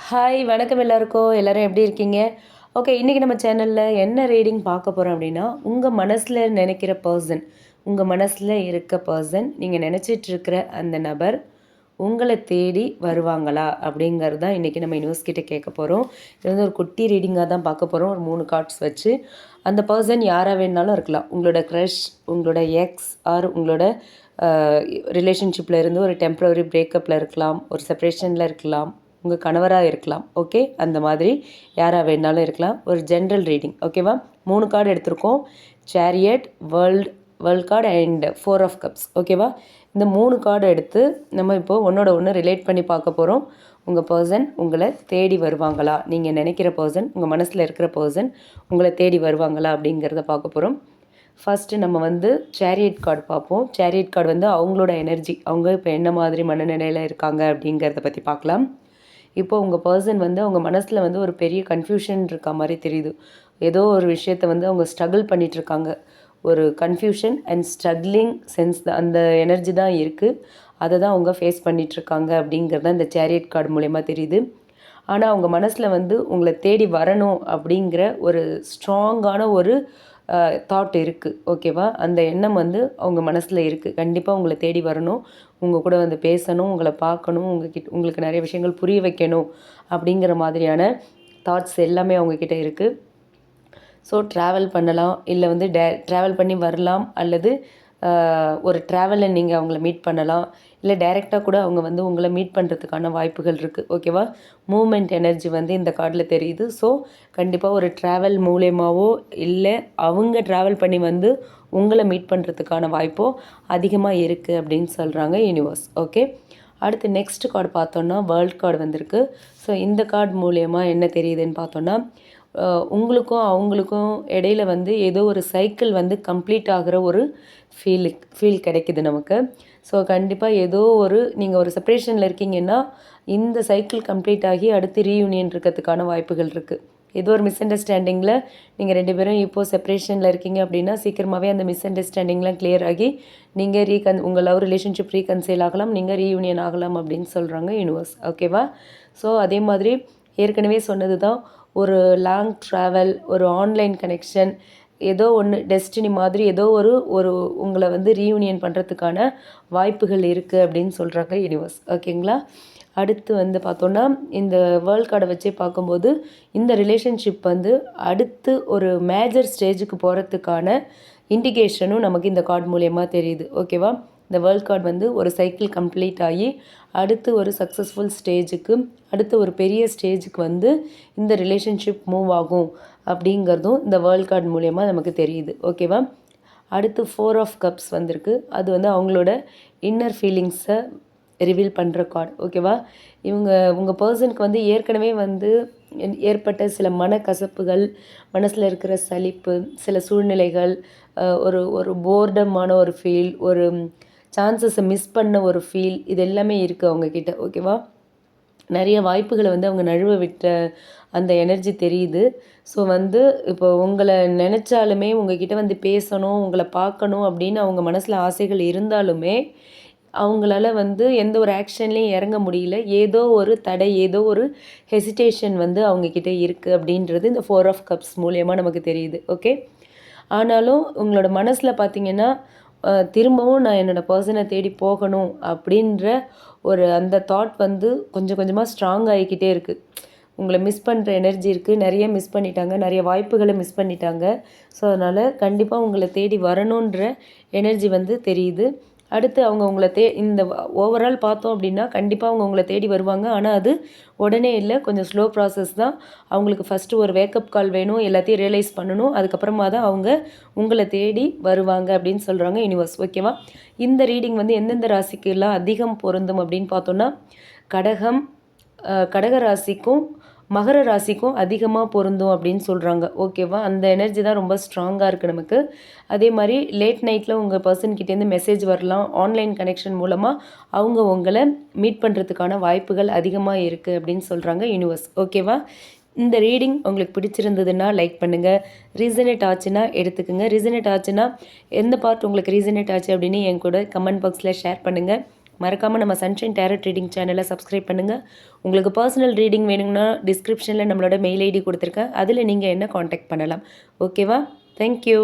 Hi வணக்கம் எல்லாருக்கும். எல்லாரும் எப்படி இருக்கீங்க? ஓகே, இன்றைக்கி நம்ம சேனலில் என்ன ரீடிங் பார்க்க போகிறோம் அப்படின்னா, உங்கள் மனசில் நினைக்கிற பர்சன், உங்கள் மனசில் இருக்க பர்சன், நீங்கள் நினச்சிட்ருக்கிற அந்த நபர் உங்களை தேடி வருவாங்களா அப்படிங்கிறது தான் இன்றைக்கி நம்ம யூனிவர்ஸ் கிட்ட கேட்க போகிறோம். இது வந்து ஒரு குட்டி ரீடிங்காக தான் பார்க்க போகிறோம். ஒரு 3 கார்ட்ஸ் வச்சு அந்த பர்சன் யாராக வேணாலும் இருக்கலாம். உங்களோட க்ரஷ், உங்களோட எக்ஸ் ஆர் உங்களோட ரிலேஷன்ஷிப்பில் இருந்து ஒரு டெம்ப்ரவரி பிரேக்கப்பில் இருக்கலாம், ஒரு செப்பரேஷனில் இருக்கலாம், உங்கள் கணவராக இருக்கலாம். ஓகே, அந்த மாதிரி யாராக வேணாலும் இருக்கலாம். ஒரு ஜென்ரல் ரீடிங். ஓகேவா? 3 கார்டு எடுத்திருக்கோம். Chariot, world card and 4 of cups. ஓகேவா? இந்த 3 கார்டு எடுத்து நம்ம இப்போது ஒன்றோட ஒன்று ரிலேட் பண்ணி பார்க்க போகிறோம். உங்கள் பர்சன் உங்களை தேடி வருவாங்களா, நீங்கள் நினைக்கிற பர்சன், உங்கள் மனசில் இருக்கிற பர்சன் உங்களை தேடி வருவாங்களா அப்படிங்கிறத பார்க்க போகிறோம். ஃபஸ்ட்டு நம்ம வந்து சேரியட் கார்டு பார்ப்போம். சேரியட் கார்டு வந்து அவங்களோட எனர்ஜி, அவங்க இப்போ என்ன மாதிரி மனநிலையில் இருக்காங்க அப்படிங்கிறத பற்றி பார்க்கலாம். இப்போ உங்கள் பர்சன் வந்து அவங்க மனசில் வந்து ஒரு பெரிய கன்ஃபியூஷன் இருக்க மாதிரி தெரியுது. ஏதோ ஒரு விஷயத்தை வந்து அவங்க ஸ்ட்ரகிள் பண்ணிகிட்ருக்காங்க. ஒரு கன்ஃபியூஷன் அண்ட் ஸ்ட்ரகிளிங் சென்ஸ் அந்த எனர்ஜி தான் இருக்குது. அதை தான் அவங்க ஃபேஸ் பண்ணிகிட்ருக்காங்க அப்படிங்கிறது தான் இந்த சேரியட் கார்டு மூலயமா தெரியுது. ஆனால் அவங்க மனசில் வந்து உங்களை தேடி வரணும் அப்படிங்கிற ஒரு ஸ்ட்ராங்கான ஒரு தாட் இருக்குது. ஓகேவா? அந்த எண்ணம் வந்து அவங்க மனசில் இருக்குது. கண்டிப்பாக உங்களை தேடி வரணும், உங்கள் கூட வந்து பேசணும், உங்களை பார்க்கணும், உங்களுக்கு நிறைய விஷயங்கள் புரிய வைக்கணும் அப்படிங்கிற மாதிரியான தாட்ஸ் எல்லாமே அவங்கக்கிட்ட இருக்குது. ஸோ ட்ராவல் பண்ணலாம், இல்லை வந்து ட்ராவல் பண்ணி வரலாம், அல்லது ஒரு ட்ராவலில் நீங்கள் அவங்கள மீட் பண்ணலாம், இல்லை டைரெக்டாக கூட அவங்க வந்து உங்களை மீட் பண்ணுறதுக்கான வாய்ப்புகள் இருக்குது. ஓகேவா? மூமெண்ட் எனர்ஜி வந்து இந்த கார்டில் தெரியுது. ஸோ கண்டிப்பாக ஒரு ட்ராவல் மூலயமாவோ இல்லை அவங்க ட்ராவல் பண்ணி வந்து உங்களை மீட் பண்ணுறதுக்கான வாய்ப்போ அதிகமாக இருக்குது அப்படின்னு சொல்கிறாங்க யூனிவர்ஸ். ஓகே, அடுத்து நெக்ஸ்ட் கார்டு பார்த்தோன்னா வேர்ல்ட் கார்டு வந்திருக்கு. ஸோ இந்த கார்டு மூலயமா என்ன தெரியுதுன்னு பார்த்தோன்னா, உங்களுக்கும் அவங்களுக்கும் இடையில வந்து ஏதோ ஒரு சைக்கிள் வந்து கம்ப்ளீட் ஆகிற ஒரு ஃபீல் கிடைக்குது நமக்கு. ஸோ கண்டிப்பாக ஏதோ ஒரு நீங்கள் ஒரு செப்பரேஷனில் இருக்கீங்கன்னா இந்த சைக்கிள் கம்ப்ளீட் ஆகி அடுத்து ரீயூனியன் இருக்கிறதுக்கான வாய்ப்புகள் இருக்குது. ஏதோ ஒரு மிஸ் அண்டர்ஸ்டாண்டிங்கில் நீங்கள் 2 பேரும் இப்போது செப்பரேஷனில் இருக்கீங்க அப்படின்னா சீக்கிரமாகவே அந்த மிஸ் அண்டர்ஸ்டாண்டிங்லாம் கிளியர் ஆகி நீங்கள் உங்கள் லவ் ரிலேஷன்ஷிப் ரீகன்சைல் ஆகலாம், நீங்கள் ரீயூனியன் ஆகலாம் அப்படின்னு சொல்கிறாங்க யூனிவர்ஸ். ஓகேவா? ஸோ அதே மாதிரி ஏற்கனவே சொன்னது தான், ஒரு லாங் ட்ராவல், ஒரு ஆன்லைன் கனெக்ஷன், ஏதோ ஒன்று டெஸ்டினி மாதிரி ஏதோ ஒரு உங்களை வந்து ரீயூனியன் பண்ணுறதுக்கான வாய்ப்புகள் இருக்குது அப்படின்னு சொல்கிறாங்க யூனிவர்ஸ். ஓகேங்களா? அடுத்து வந்து பார்த்தோன்னா, இந்த வேர்ல்ட் கார்டை வச்சே பார்க்கும்போது இந்த ரிலேஷன்ஷிப் வந்து அடுத்து ஒரு மேஜர் ஸ்டேஜுக்கு போகிறதுக்கான இண்டிகேஷனும் நமக்கு இந்த கார்டு மூலயமா தெரியுது. ஓகேவா? இந்த வேர்ல்ட் கார்டு வந்து ஒரு சைக்கிள் கம்ப்ளீட் ஆகி அடுத்து ஒரு சக்ஸஸ்ஃபுல் ஸ்டேஜுக்கு, அடுத்து ஒரு பெரிய ஸ்டேஜுக்கு வந்து இந்த ரிலேஷன்ஷிப் மூவ் ஆகும் அப்படிங்கிறதும் இந்த வேர்ல்ட் கார்டு மூலயமா நமக்கு தெரியுது. ஓகேவா? அடுத்து 4 ஆஃப் கப்ஸ் வந்திருக்கு. அது வந்து அவங்களோட இன்னர் ஃபீலிங்ஸை ரிவீல் பண்ணுற கார்டு. ஓகேவா? உங்கள் பர்சனுக்கு வந்து ஏற்கனவே வந்து ஏற்பட்ட சில மனக்கசப்புகள், மனசில் இருக்கிற சலிப்பு, சில சூழ்நிலைகள், ஒரு போர்டமான ஒரு ஃபீல், ஒரு சான்சஸை மிஸ் பண்ண ஒரு ஃபீல், இது எல்லாமே இருக்குது அவங்கக்கிட்ட. ஓகேவா? நிறைய வாய்ப்புகளை வந்து அவங்க நழுவ விட்ட அந்த எனர்ஜி தெரியுது. ஸோ வந்து இப்போ உங்களை நினச்சாலுமே உங்ககிட்ட வந்து பேசணும், உங்களை பார்க்கணும் அப்படின்னு அவங்க மனசில் ஆசைகள் இருந்தாலுமே அவங்களால வந்து எந்த ஒரு ஆக்ஷன்லேயும் இறங்க முடியல. ஏதோ ஒரு தடை, ஏதோ ஒரு ஹெசிடேஷன் வந்து அவங்கக்கிட்ட இருக்குது அப்படின்றது இந்த 4 ஆஃப் கப்ஸ் மூலயமா நமக்கு தெரியுது. ஓகே, ஆனாலும் உங்களோட மனசில் பார்த்திங்கன்னா திரும்பவும் நான் என்னோடய பர்சனை தேடி போகணும் அப்படின்ற ஒரு அந்த தாட் வந்து கொஞ்சம் கொஞ்சமாக ஸ்ட்ராங் ஆகிக்கிட்டே இருக்குது. உங்களை மிஸ் பண்ணுற எனர்ஜி இருக்குது. நிறைய மிஸ் பண்ணிட்டாங்க, நிறைய வாய்ப்புகளை மிஸ் பண்ணிட்டாங்க. ஸோ அதனால் கண்டிப்பாக உங்களை தேடி வரணுன்ற எனர்ஜி வந்து தெரியுது. அடுத்து அவங்க உங்களை இந்த ஓவரால் பார்த்தோம் அப்படின்னா கண்டிப்பாக அவங்க உங்களை தேடி வருவாங்க. ஆனால் அது உடனே இல்லை, கொஞ்சம் ஸ்லோ ப்ராசஸ் தான். அவங்களுக்கு ஃபஸ்ட்டு ஒரு வேக்கப் கால் வேணும், எல்லாத்தையும் ரியலைஸ் பண்ணணும். அதுக்கப்புறமா தான் அவங்க உங்களை தேடி வருவாங்க அப்படின்னு சொல்கிறாங்க யூனிவர்ஸ். ஓகேவா? இந்த ரீடிங் வந்து எந்தெந்த ராசிக்கெல்லாம் அதிகம் பொருந்தும் அப்படின்னு பார்த்தோன்னா, கடக ராசிக்கும் மகர ராசிக்கும் அதிகமாக பொருந்தும் அப்படின்னு சொல்கிறாங்க. ஓகேவா? அந்த எனர்ஜி தான் ரொம்ப ஸ்ட்ராங்காக இருக்குது நமக்கு. அதே மாதிரி லேட் நைட்டில் உங்கள் பர்சன்கிட்டேருந்து மெசேஜ் வரலாம். ஆன்லைன் கனெக்ஷன் மூலமாக அவங்க உங்களை மீட் பண்ணுறதுக்கான வாய்ப்புகள் அதிகமாக இருக்குது அப்படின்னு சொல்கிறாங்க யூனிவர்ஸ். ஓகேவா? இந்த ரீடிங் உங்களுக்கு பிடிச்சிருந்ததுன்னா லைக் பண்ணுங்கள். ரீசனேட் ஆச்சுன்னா எடுத்துக்கோங்க. ரீசனேட் ஆச்சுன்னா எந்த பார்ட் உங்களுக்கு ரீசனேட் ஆச்சு அப்படின்னு என் கூட கமெண்ட் பாக்ஸில் ஷேர் பண்ணுங்கள். மறக்காமல் நம்ம சன்ஷைன் டேரட் ரீடிங் சேனலை சப்ஸ்கிரைப் பண்ணுங்கள். உங்களுக்கு பர்சனல் ரீடிங் வேணும்னா டிஸ்கிரிப்ஷனில் நம்மளோட மெயில் ஐடி கொடுத்துருக்கேன். அதில் நீங்கள் என்ன காண்டாக்ட் பண்ணலாம். ஓகேவா? தேங்க்யூ.